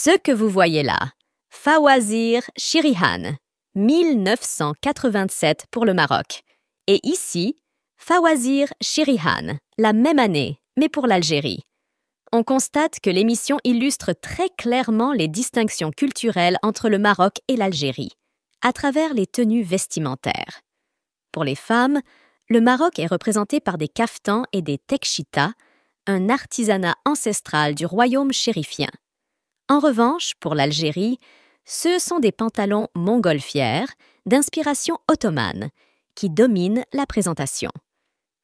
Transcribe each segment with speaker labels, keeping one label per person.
Speaker 1: Ce que vous voyez là, Fawazir Shirihan, 1987 pour le Maroc. Et ici, Fawazir Shirihan, la même année, mais pour l'Algérie. On constate que l'émission illustre très clairement les distinctions culturelles entre le Maroc et l'Algérie, à travers les tenues vestimentaires. Pour les femmes, le Maroc est représenté par des caftans et des tekchitas, un artisanat ancestral du royaume chérifien. En revanche, pour l'Algérie, ce sont des pantalons montgolfières d'inspiration ottomane qui dominent la présentation.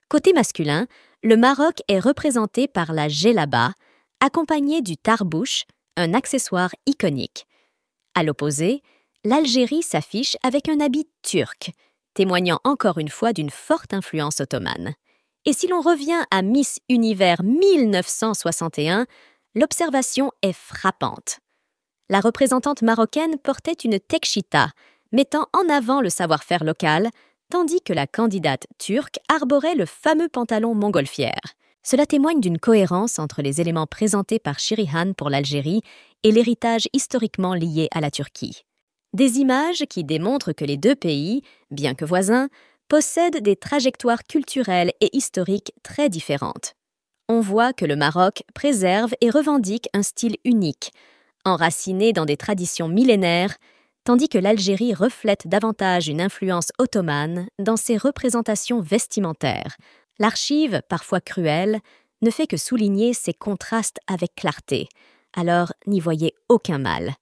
Speaker 1: Côté masculin, le Maroc est représenté par la djellaba, accompagnée du tarbouch, un accessoire iconique. À l'opposé, l'Algérie s'affiche avec un habit turc, témoignant encore une fois d'une forte influence ottomane. Et si l'on revient à Miss Univers 1961, l'observation est frappante. La représentante marocaine portait une tekchita, mettant en avant le savoir-faire local, tandis que la candidate turque arborait le fameux pantalon montgolfière. Cela témoigne d'une cohérence entre les éléments présentés par Shirihan pour l'Algérie et l'héritage historiquement lié à la Turquie. Des images qui démontrent que les deux pays, bien que voisins, possèdent des trajectoires culturelles et historiques très différentes. On voit que le Maroc préserve et revendique un style unique, enraciné dans des traditions millénaires, tandis que l'Algérie reflète davantage une influence ottomane dans ses représentations vestimentaires. L'archive, parfois cruelle, ne fait que souligner ces contrastes avec clarté, alors n'y voyez aucun mal.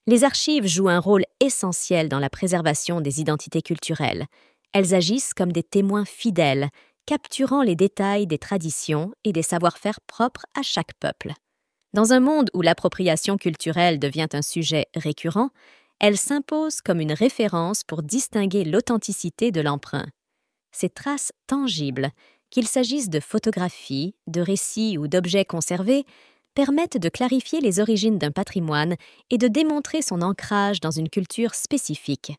Speaker 1: Les archives jouent un rôle essentiel dans la préservation des identités culturelles. Elles agissent comme des témoins fidèles, capturant les détails des traditions et des savoir-faire propres à chaque peuple. Dans un monde où l'appropriation culturelle devient un sujet récurrent, elle s'impose comme une référence pour distinguer l'authenticité de l'emprunt. Ces traces tangibles, qu'il s'agisse de photographies, de récits ou d'objets conservés, permettent de clarifier les origines d'un patrimoine et de démontrer son ancrage dans une culture spécifique.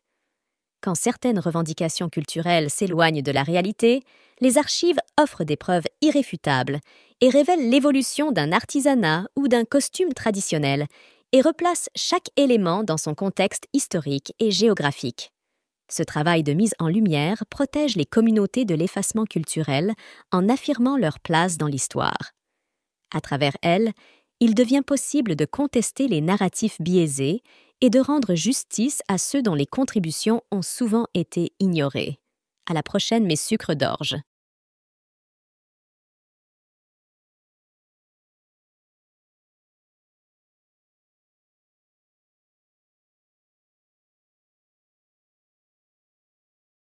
Speaker 1: Quand certaines revendications culturelles s'éloignent de la réalité, les archives offrent des preuves irréfutables et révèlent l'évolution d'un artisanat ou d'un costume traditionnel et replacent chaque élément dans son contexte historique et géographique. Ce travail de mise en lumière protège les communautés de l'effacement culturel en affirmant leur place dans l'histoire. À travers elle, il devient possible de contester les narratifs biaisés et de rendre justice à ceux dont les contributions ont souvent été ignorées. À la prochaine, mes sucres d'orge.